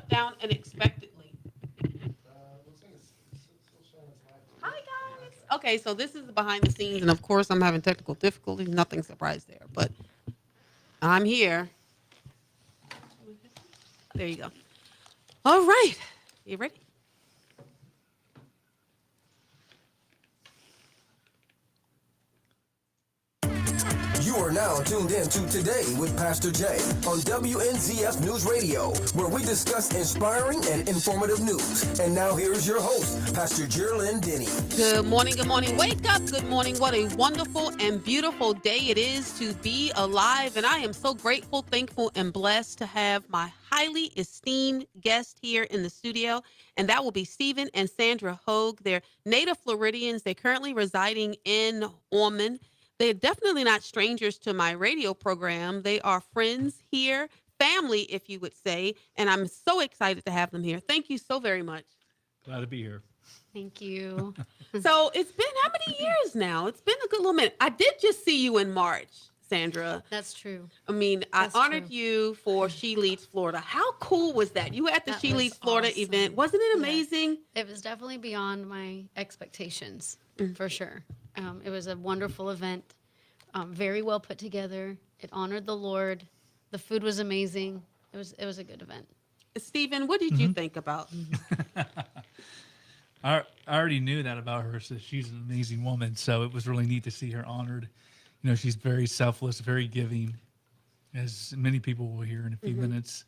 Down unexpectedly. Hi guys. Okay, so this is the behind the scenes, and of course, I'm having technical difficulties. Nothing surprised there, but I'm here. There you go. All right, you ready? You are now tuned in to Today with Pastor Jay on WNZF News Radio, where we discuss inspiring and informative news. And now here's your host, Pastor Jerlyn Denny. Good morning, good morning. Wake up, good morning. What a wonderful and beautiful day it is to be alive. And I am so grateful, thankful, and blessed to have my highly esteemed guest here in the studio. And that will be Stephen and Sandra Hogue. They're native Floridians. They're currently residing in Ormond. They're definitely not strangers to my radio program. They are friends here, family, if you would say. And I'm so excited to have them here. Thank you so very much. Glad to be here. Thank you. So it's been how many years now? It's been a good little minute. I did just see you in March, Sandra. That's true. I mean, I That's honored true. you for She Leads Florida. How cool was that? You were at the That She was Leads Florida awesome. event. Wasn't it Yeah. amazing? It was definitely beyond my expectations, for sure. It was a wonderful event, very well put together. It honored the Lord. The food was amazing. It was a good event. Stephen, what did you think about? I already knew that about her. So she's an amazing woman. So it was really neat to see her honored. You know, she's very selfless, very giving, as many people will hear in a few minutes.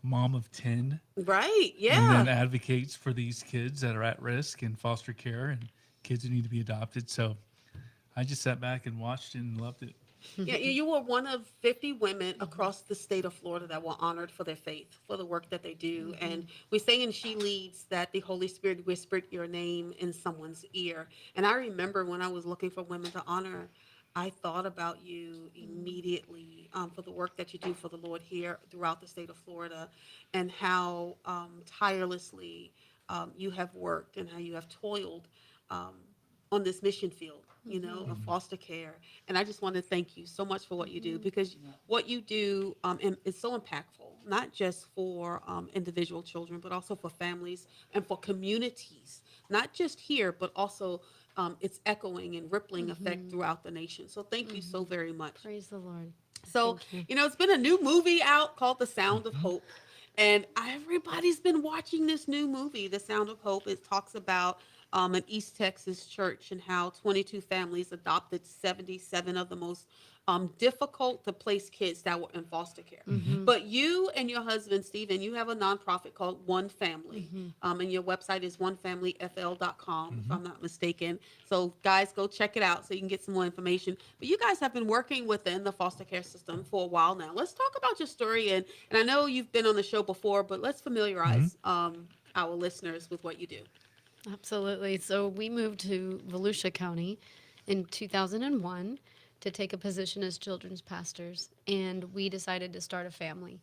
Mom of 10, Right. and then Yeah. advocates for these kids that are at risk in foster care and kids who need to be adopted. So I just sat back and watched it and loved it. Yeah, you were one of 50 women across the state of Florida that were honored for their faith, for the work that they do. And we say in She Leads that the Holy Spirit whispered your name in someone's ear. And I remember when I was looking for women to honor, I thought about you immediately for the work that you do for the Lord here throughout the state of Florida and how tirelessly you have worked and how you have toiled um, on this mission field, of foster care. And I just want to thank you so much for what you do because what you do is so impactful, not just for individual children, but also for families and for communities, not just here, but also it's echoing and rippling effect throughout the nation. So thank you so very much. Praise the Lord. So, Thank you. it's been a new movie out called The Sound of Hope. And everybody's been watching this new movie, The Sound of Hope. It talks about an East Texas church and how 22 families adopted 77 of the most difficult to place kids that were in foster care. But you and your husband, Stephen, you have a nonprofit called One Family. And your website is onefamilyfl.com, if I'm not mistaken. So, guys, go check it out so you can get some more information. But you guys have been working within the foster care system for a while now. Let's talk about your story. And I know you've been on the show before, but let's familiarize our listeners with what you do. Absolutely. So we moved to Volusia County in 2001 to take a position as children's pastors, and we decided to start a family,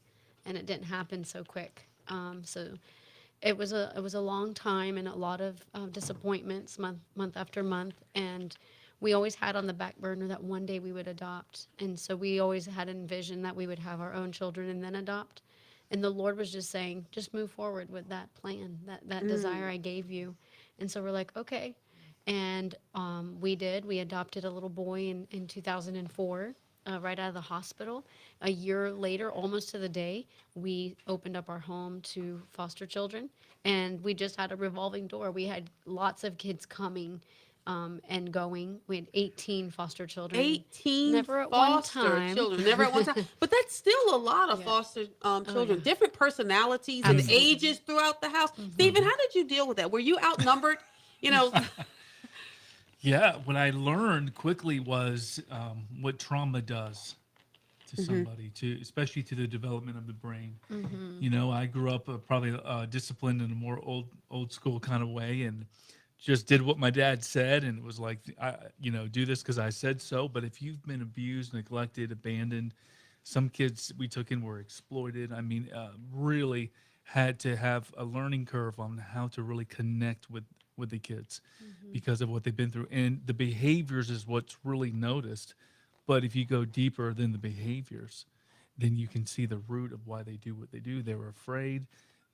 and it didn't happen so quick. So it was a long time and a lot of disappointments month after month, and we always had on the back burner that one day we would adopt, and so we always had envisioned that we would have our own children and then adopt. And the Lord was just saying, just move forward with that plan, that desire I gave you. And so we're like, okay. And we did. We adopted a little boy in 2004, right out of the hospital. A year later, almost to the day, we opened up our home to foster children. And we just had a revolving door. We had lots of kids coming and going. We had 18 foster children. 18 Never at one foster time. children, never at one time. But that's still a lot of Yeah. foster children, yeah. different personalities and Absolutely. ages throughout the house. Stephen, how did you deal with that? Were you outnumbered? You know, Yeah, what I learned quickly was what trauma does to somebody, to especially to the development of the brain. You know, I grew up probably disciplined in a more old school kind of way, and just did what my dad said, and it was like, do this because I said so. But if you've been abused, neglected, abandoned, some kids we took in were exploited. I mean, really had to have a learning curve on how to really connect with the kids because of what they've been through. And the behaviors is what's really noticed. But if you go deeper than the behaviors, then you can see the root of why they do what they do. They were afraid.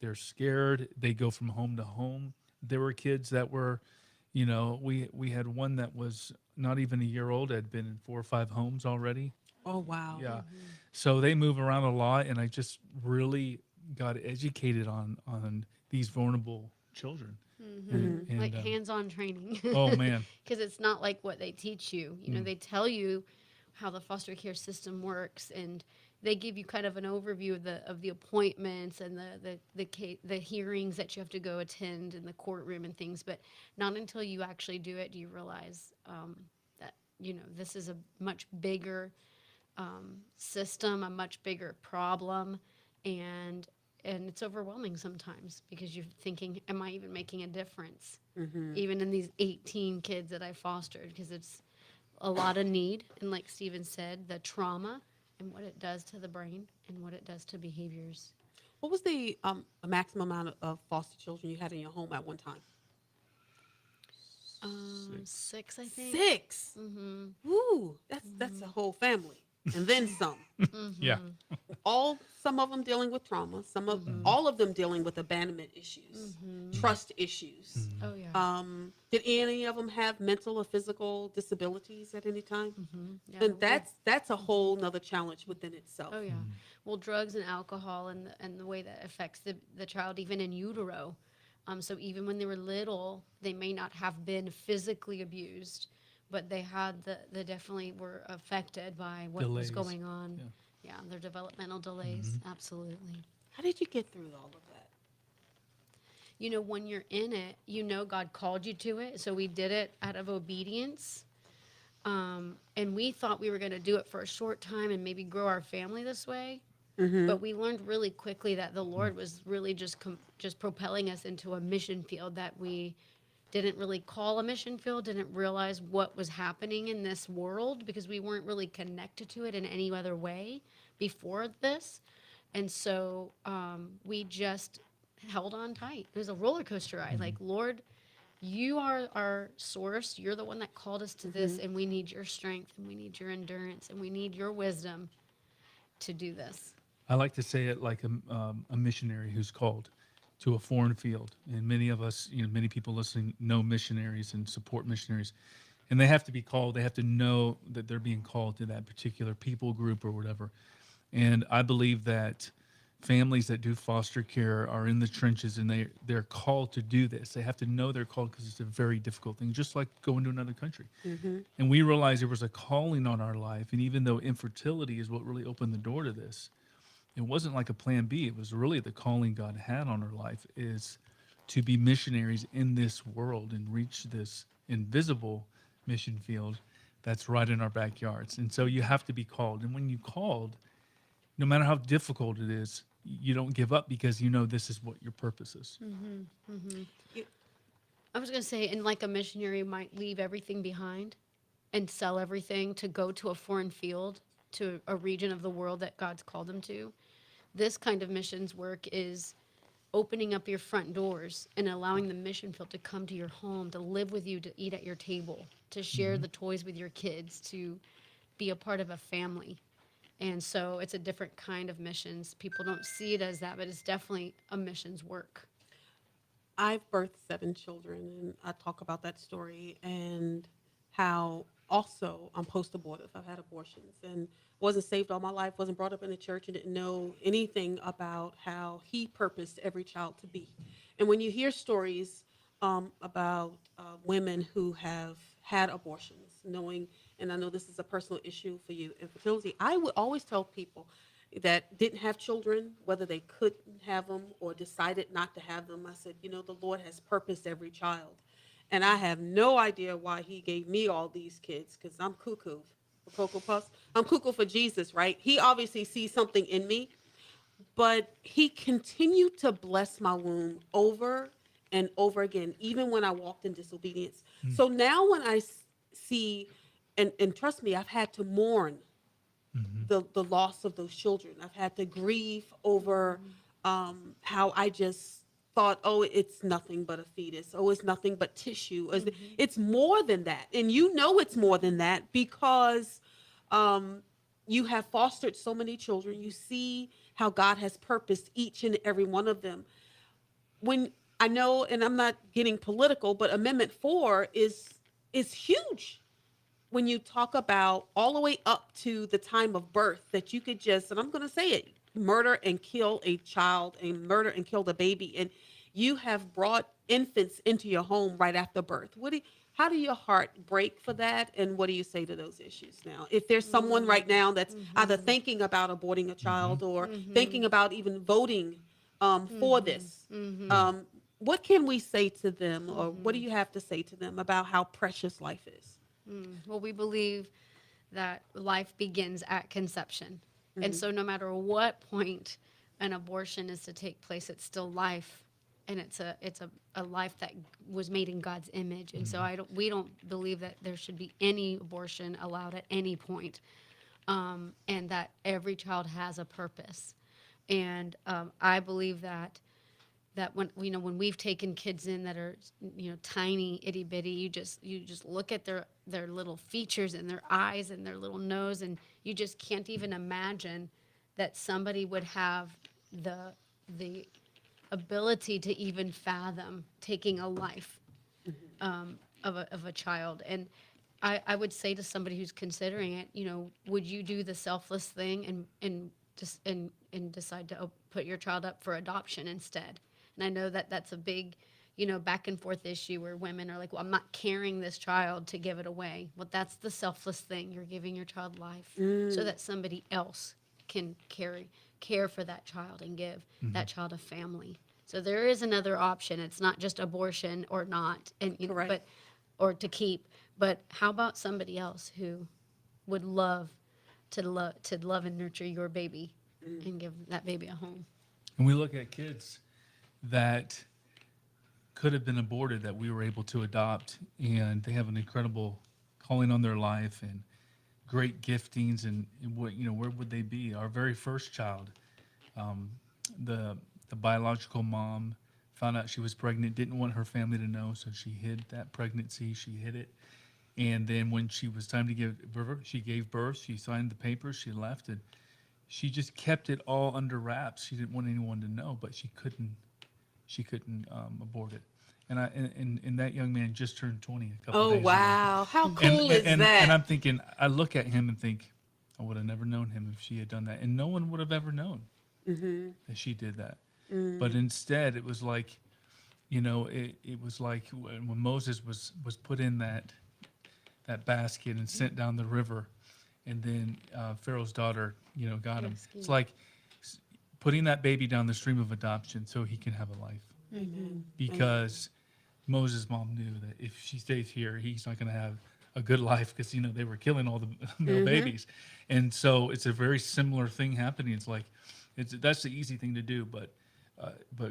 They're scared. They go from home to home. There were kids that were, we had one that was not even a year old, had been in 4 or 5 homes already. Oh, wow. Yeah. So they move around a lot, and I just really got educated on these vulnerable children. Like And hands-on training. oh man, Because it's not like what they teach you. They tell you how the foster care system works, and they give you kind of an overview of the appointments and the hearings that you have to go attend in the courtroom and things. But not until you actually do it do you realize that this is a much bigger system, a much bigger problem, and it's overwhelming sometimes because you're thinking, am I even making a difference? Even in these 18 kids that I fostered, because it's a lot of need. And like Stephen said, the trauma and what it does to the brain and what it does to behaviors. What was the maximum amount of foster children you had in your home at one time? 6, I think. 6. Ooh, that's a whole family, and then some. yeah, Some of them dealing with trauma. All of them dealing with abandonment issues, trust issues. Oh, yeah. Did any of them have mental or physical disabilities at any time? Yeah, And that's a whole nother challenge within itself. Oh, yeah. Well, drugs and alcohol and the way that affects the child, even in utero. So even when they were little, they may not have been physically abused, but they definitely were affected by what was Delays. going on. Yeah, their developmental delays. Absolutely. How did you get through all of that? When you're in it, God called you to it. So we did it out of obedience. And we thought we were going to do it for a short time and maybe grow our family this way. But we learned really quickly that the Lord was really just propelling us into a mission field that we didn't really call a mission field, didn't realize what was happening in this world because we weren't really connected to it in any other way before this. And so we just held on tight. It was a roller coaster ride. Like, Lord, you are our source. You're the one that called us to this, and we need your strength, and we need your endurance, and we need your wisdom to do this. I like to say it like a missionary who's called to a foreign field. And many of us, many people listening know missionaries and support missionaries. And they have to be called. They have to know that they're being called to that particular people group or whatever. And I believe that families that do foster care are in the trenches, and they're called to do this. They have to know they're called because it's a very difficult thing, just like going to another country. And we realized there was a calling on our life. And even though infertility is what really opened the door to this, it wasn't like a plan B. It was really the calling God had on our life is to be missionaries in this world and reach this invisible mission field that's right in our backyards. And so you have to be called. And when you called, no matter how difficult it is, you don't give up because this is what your purpose is. I was going to say, and like a missionary might leave everything behind and sell everything to go to a foreign field, to a region of the world that God's called them to. This kind of missions work is opening up your front doors and allowing the mission field to come to your home, to live with you, to eat at your table, to share the toys with your kids, to be a part of a family. And so it's a different kind of missions. People don't see it as that, but it's definitely a missions work. I've birthed 7 children, and I talk about that story and how also I'm post-abortive. I've had abortions and wasn't saved all my life, wasn't brought up in the church, and didn't know anything about how he purposed every child to be. And when you hear stories about women who have had abortions, knowing, and I know this is a personal issue for you, infertility, I would always tell people that didn't have children, whether they couldn't have them or decided not to have them, I said, the Lord has purposed every child. And I have no idea why he gave me all these kids, because I'm cuckoo for Cocoa Puffs. I'm cuckoo for Jesus, right? He obviously sees something in me, but he continued to bless my womb over and over again, even when I walked in disobedience. So now when I see, and trust me, I've had to mourn the loss of those children. I've had to grieve over how I just thought, oh, it's nothing but a fetus. Oh, it's nothing but tissue. It's more than that. And it's more than that because you have fostered so many children. You see how God has purposed each and every one of them. when I know, and I'm not getting political, but Amendment 4 is huge when you talk about all the way up to the time of birth, that you could just, and I'm going to say it, murder and kill a child and murder and kill the baby. And you have brought infants into your home right after birth. How do your heart break for that? And what do you say to those issues now? If there's someone right now that's either thinking about aborting a child or thinking about even voting for this, what can we say to them, or what do you have to say to them about how precious life is? Well, we believe that life begins at conception. And so no matter what point an abortion is to take place, it's still life. And it's a life that was made in God's image. And so we don't believe that there should be any abortion allowed at any point. And that every child has a purpose. And I believe that when when we've taken kids in that are tiny itty bitty, you just look at their little features and their eyes and their little nose, and you just can't even imagine that somebody would have the ability to even fathom taking a life of a child. And I would say to somebody who's considering it, would you do the selfless thing and decide to put your child up for adoption instead? And I know that that's a big, back and forth issue where women are like, well, I'm not carrying this child to give it away. Well, that's the selfless thing. You're giving your child life so that somebody else can care for that child and give that child a family. So there is another option. It's not just abortion or not, and Correct. or to keep. But how about somebody else who would love and nurture your baby and give that baby a home? And we look at kids that could have been aborted that we were able to adopt, and they have an incredible calling on their life and great giftings. And what where would they be? Our very first child, the biological mom found out she was pregnant, didn't want her family to know, so she hid that pregnancy. She hid it, and then when she was time to give birth, she gave birth. She signed the papers. She left, and she just kept it all under wraps. She didn't want anyone to know, but she couldn't abort it. And that young man just turned 20 a couple Oh, days ago. wow. How cool is And that? I'm thinking, I look at him and think, I would have never known him if she had done that, and no one would have ever known that she did that. But instead, it was like, it was like when Moses was put in that basket and sent down the river, and then Pharaoh's daughter, got him. Rescued. It's like putting that baby down the stream of adoption so he can have a life. Because Moses' mom knew that if she stays here, he's not going to have a good life, because they were killing all the male babies. And so it's a very similar thing happening. It's like that's the easy thing to do, but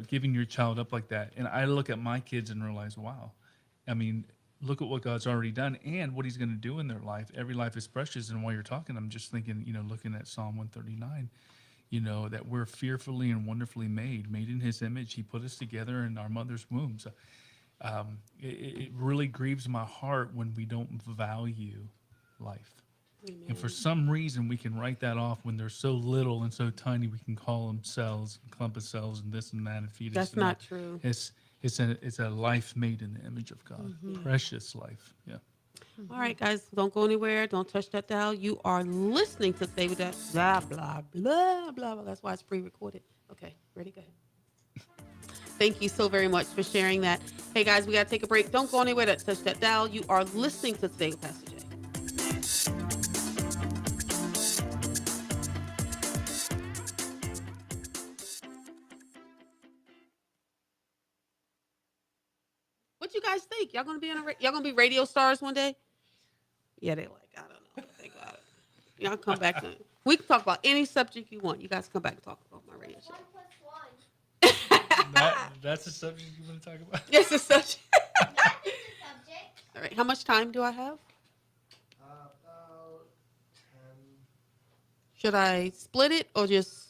giving your child up like that. And I look at my kids and realize, wow, I mean, look at what God's already done and what he's going to do in their life. Every life is precious. And while you're talking, I'm just thinking, looking at Psalm 139, that we're fearfully and wonderfully made in his image. He put us together in our mother's womb. So it really grieves my heart when we don't value life. Amen. And for some reason, we can write that off when they're so little and so tiny. We can call them cells, clump of cells, and this and that, and fetus. That's not true. It's a life made in the image of God. Precious life. Yeah. All right, guys, don't go anywhere. Don't touch that dial. You are listening to Stay With That. Blah, blah, blah, blah, blah. That's why it's pre-recorded. Okay, ready? Go ahead. Thank you so very much for sharing that. Hey, guys, we got to take a break. Don't go anywhere. Don't touch that dial. You are listening to Stay with Pastor Jay. What you guys think? Y'all gonna be y'all gonna be radio stars one day? Yeah, they like, I don't know what they got. Y'all come back to we can talk about any subject you want. You guys come back and talk about my radio show. 1 + 1. That's a subject you want to talk about? Yes, it's such. That is a subject. All right, how much time do I have? About 10. Should I split it or just?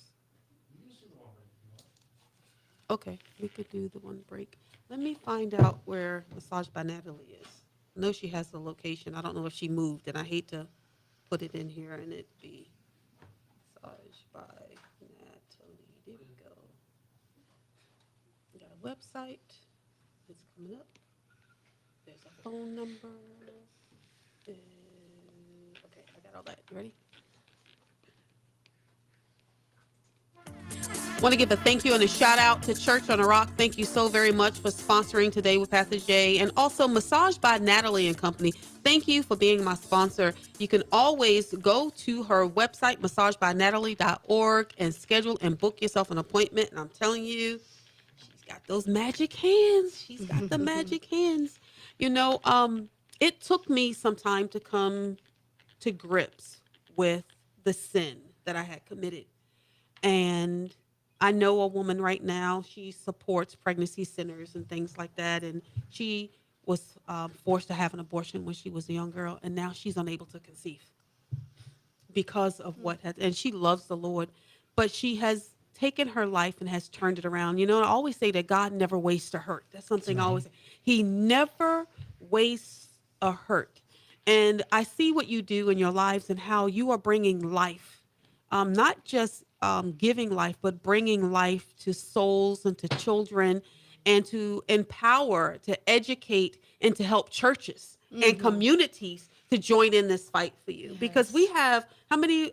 Okay, we could do the one break. Let me find out where Massage by Natalie is. I know she has the location. I don't know if she moved, and I hate to put it in here and it be Massage by Natalie. There we go. Gotta website. It's coming up. There's a phone number. Okay, I got all that. You ready? Want to give a thank you and a shout out to Church on a Rock. Thank you so very much for sponsoring Today with Pastor Jay, and also Massage by Natalie and Company. Thank you for being my sponsor. You can always go to her website, massagebynatalie.org, and schedule and book yourself an appointment. And I'm telling you, she's got those magic hands. She's got the magic hands. You know, it took me some time to come to grips with the sin that I had committed. And I know a woman right now, she supports pregnancy centers and things like that. And she was forced to have an abortion when she was a young girl. And now she's unable to conceive because of what had, and she loves the Lord, but she has taken her life and has turned it around. You know, I always say that God never wastes a hurt. That's something I always say. He never wastes a hurt. And I see what you do in your lives and how you are bringing life, not just giving life, but bringing life to souls and to children, and to empower, to educate, and to help churches and communities to join in this fight for you. Because we have, how many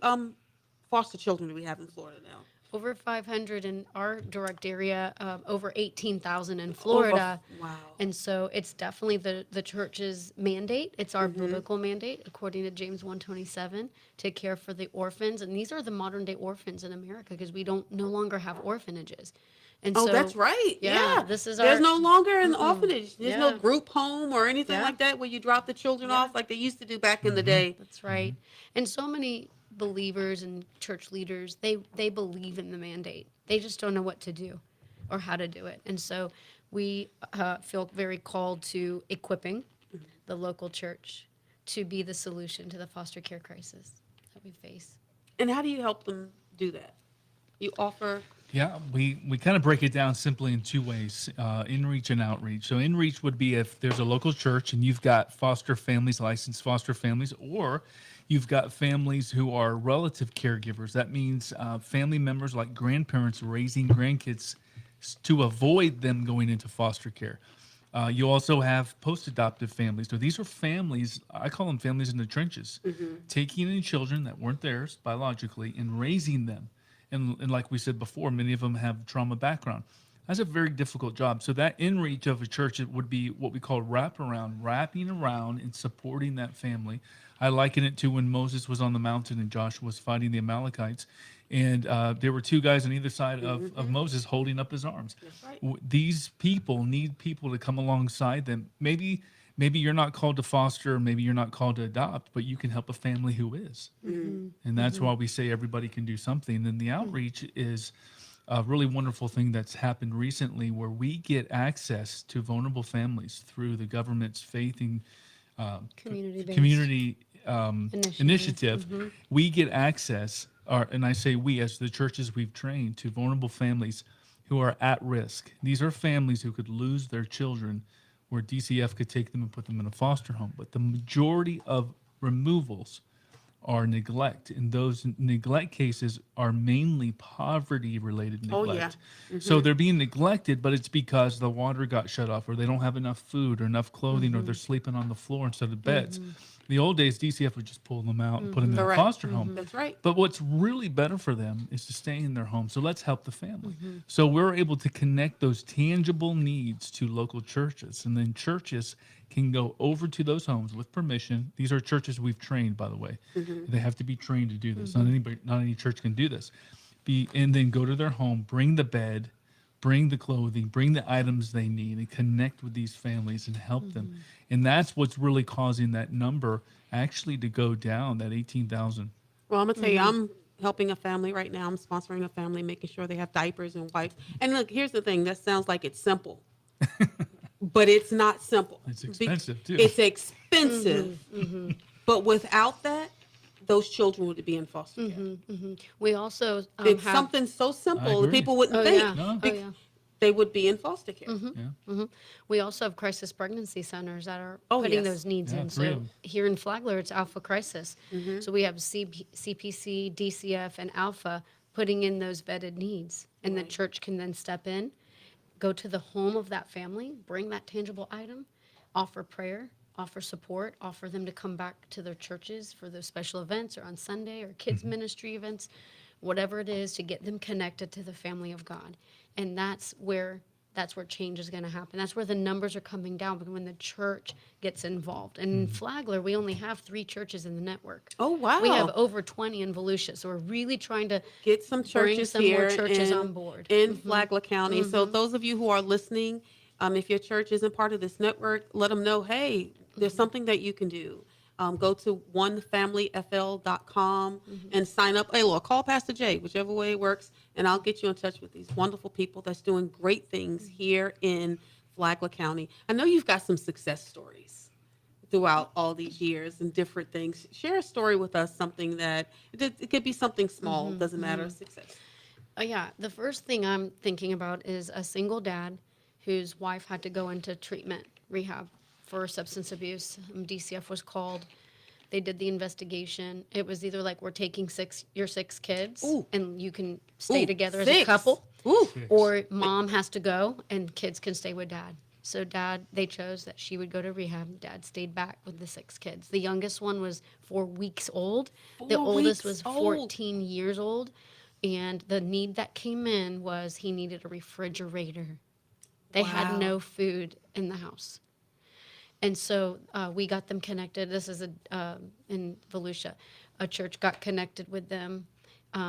foster children do we have in Florida now? Over 500 in our direct area, over 18,000 in Florida. Wow. And so it's definitely the church's mandate. It's our biblical mandate, according to James 1:27, to care for the orphans. And these are the modern day orphans in America, because we don't no longer have orphanages. And Oh, so, that's right. Yeah. this is There's our- no longer an orphanage. There's no Yeah. group home or anything Yeah. like that where you drop the children off like they used to do back in the day. That's right. And so many believers and church leaders, they believe in the mandate. They just don't know what to do or how to do it. And so we feel very called to equipping the local church to be the solution to the foster care crisis that we face. And how do you help them do that? You offer. Yeah, we kind of break it down simply in two ways, in-reach and outreach. So in-reach would be if there's a local church and you've got foster families, licensed foster families, or you've got families who are relative caregivers. That means family members like grandparents raising grandkids to avoid them going into foster care. You also have post-adoptive families. So these are families, I call them families in the trenches, taking in children that weren't theirs biologically and raising them. And like we said before, many of them have trauma background. That's a very difficult job. So that in reach of a church, it would be what we call wrapping around and supporting that family. I liken it to when Moses was on the mountain and Joshua was fighting the Amalekites. And there were two guys on either side of Moses holding up his arms. That's right. These people need people to come alongside them. Maybe you're not called to foster, maybe you're not called to adopt, but you can help a family who is. And that's why we say everybody can do something. And the outreach is a really wonderful thing that's happened recently, where we get access to vulnerable families through the government's faith and Community-based. community Initiative. initiative. We get access, and I say we as the churches we've trained, to vulnerable families who are at risk. These are families who could lose their children, where DCF could take them and put them in a foster home. But the majority of removals are neglect, and those neglect cases are mainly poverty-related Oh, neglect. yeah. So they're being neglected, but it's because the water got shut off, or they don't have enough food or enough clothing, or they're sleeping on the floor instead of beds. The old days, DCF would just pull them out and put them in a Correct. foster home. That's right. But what's really better for them is to stay in their home. So let's help the family. So we're able to connect those tangible needs to local churches. And then churches can go over to those homes with permission. These are churches we've trained, by the way. They have to be trained to do this. Not any church can do this. And then go to their home, bring the bed, bring the clothing, bring the items they need, and connect with these families and help them. And that's what's really causing that number actually to go down, that 18,000. Well, I'm going to tell you, I'm helping a family right now. I'm sponsoring a family, making sure they have diapers and wipes. And look, here's the thing. That sounds like it's simple. But it's not simple. It's expensive, too. It's expensive. But without that, those children would be in foster care. We also It's have something so simple that agree. people wouldn't Oh, think. yeah. No. Oh, yeah. They would be in foster care. Yeah. We also have crisis pregnancy centers that are Oh, putting yes. those needs Yeah, in. 3 of So them. here in Flagler, it's Alpha Crisis. So we have CPC, DCF, and Alpha putting in those vetted needs, and the church can then step in. go to the home of that family, bring that tangible item, offer prayer, offer support, offer them to come back to their churches for those special events or on Sunday or kids ministry events, whatever it is, to get them connected to the family of God. And that's where change is going to happen. That's where the numbers are coming down when the church gets involved. And in Flagler, we only have 3 churches in the network. Oh, wow. We have over 20 in Volusia, so we're really trying to Get some bring churches some here more churches in, on board. in Flagler County. So those of you who are listening, if your church isn't part of this network, let them know, hey, there's something that you can do. Go to onefamilyfl.com and sign up. Hey, Lord, call Pastor Jay, whichever way it works, and I'll get you in touch with these wonderful people that's doing great things here in Flagler County. I know you've got some success stories throughout all these years and different things. Share a story with us, something that it could be something small, doesn't matter, success. Yeah, the first thing I'm thinking about is a single dad whose wife had to go into treatment rehab for substance abuse. DCF was called. They did the investigation. It was either like, we're taking your 6 kids Ooh. and you can stay Ooh, together as a 6. couple, Ooh. or mom has to go and kids can stay with dad. So they chose that she would go to rehab. Dad stayed back with the 6 kids. The youngest one was 4 weeks old. The 4 oldest weeks was old. 14 years old. And the need that came in was he needed a refrigerator. They Wow. had no food in the house. And so we got them connected. This is in Volusia. A church got connected with them.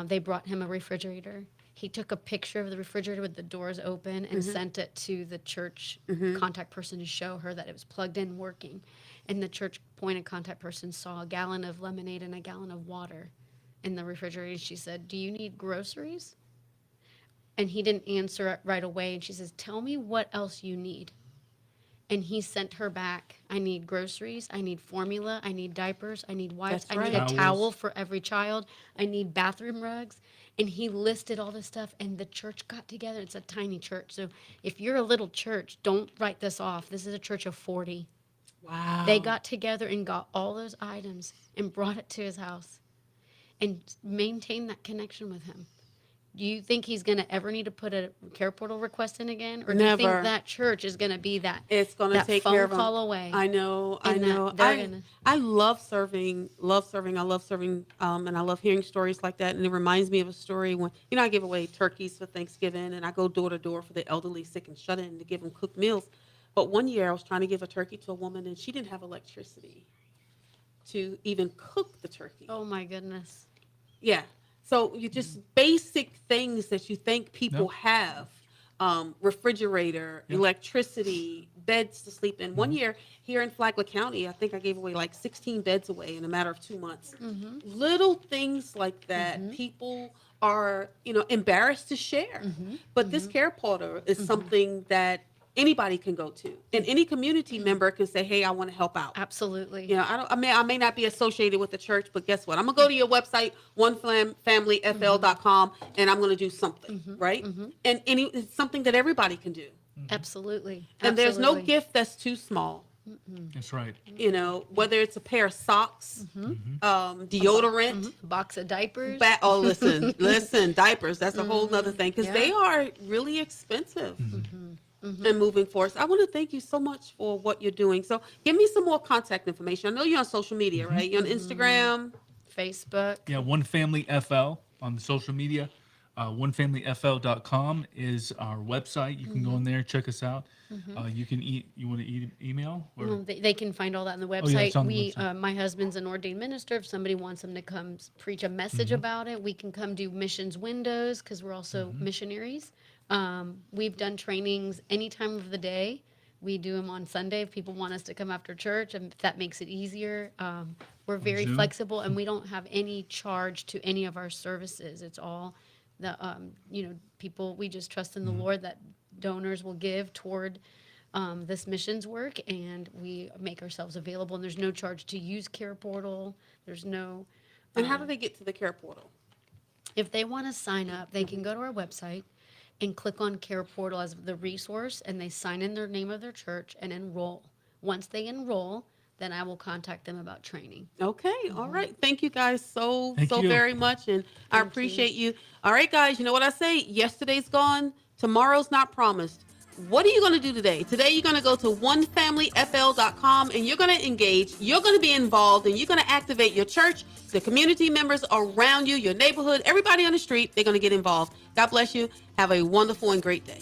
They brought him a refrigerator. He took a picture of the refrigerator with the doors open and sent it to the church contact person to show her that it was plugged in, working. And the church point of contact person saw a gallon of lemonade and a gallon of water in the refrigerator. She said, "Do you need groceries?" And he didn't answer it right away. And she says, "Tell me what else you need." And he sent her back, "I need groceries, I need formula, I need diapers, I need wipes, That's I need right. a Towels. towel for every child, I need bathroom rugs." And he listed all this stuff, and the church got together. It's a tiny church. So if you're a little church, don't write this off. This is a church of 40. Wow. They got together and got all those items and brought it to his house and maintained that connection with him. Do you think he's going to ever need to put a care portal request in again? Or do you Never. think that church is going to be that It's going to that take phone care of 'em. call away? I know. And that they're gonna- I love serving. I love serving. And I love hearing stories like that. And it reminds me of a story when, I give away turkeys for Thanksgiving and I go door to door for the elderly, sick, and shut in to give them cooked meals. But one year I was trying to give a turkey to a woman and she didn't have electricity to even cook the turkey. Oh my goodness. Yeah. So you just basic things that you think people Yep. have. Refrigerator, Yep. electricity, beds to sleep in. One year here in Flagler County, I think I gave away like 16 beds away in a matter of 2 months. Little things like that, people are, embarrassed to share. But this care portal is something that anybody can go to, and any community member can say, "Hey, I want to help out." Absolutely. I may not be associated with the church, but guess what? I'm gonna go to your website, onefamilyfl.com, and I'm gonna do something, right? And it's something that everybody can do. Absolutely. And there's no Absolutely. gift that's too small. That's right. Whether it's a pair of socks, deodorant, Box of diapers. listen, diapers. That's a whole nother thing because Yeah. they are really expensive. And moving forward. So I want to thank you so much for what you're doing. So give me some more contact information. I know you're on social media, right? You're on Instagram. Facebook. Yeah, One Family FL on the social media. OneFamilyFL.com is our website. You can go in there, check us out. You can You want to email? Or? They can find all that on the website. yeah, it's on the website. My husband's an ordained minister. If somebody wants him to come preach a message about it, we can come do missions windows because we're also missionaries. We've done trainings any time of the day. We do them on Sunday if people want us to come after church, and if that makes it easier. We're very Zoom. flexible, and we don't have any charge to any of our services. It's all the people. We just trust in the Lord that donors will give toward this missions work, and we make ourselves available. And there's no charge to use Care Portal. There's no. And how do they get to the care portal? If they want to sign up, they can go to our website and click on Care Portal as the resource, and they sign in their name of their church and enroll. Once they enroll, then I will contact them about training. Okay. All right. Thank you guys so Thank you. very much. And I appreciate you. All right, guys. You know what I say? Yesterday's gone. Tomorrow's not promised. What are you going to do today? Today, you're going to go to onefamilyfl.com and you're going to engage. You're going to be involved and you're going to activate your church, the community members around you, your neighborhood, everybody on the street. They're going to get involved. God bless you. Have a wonderful and great day.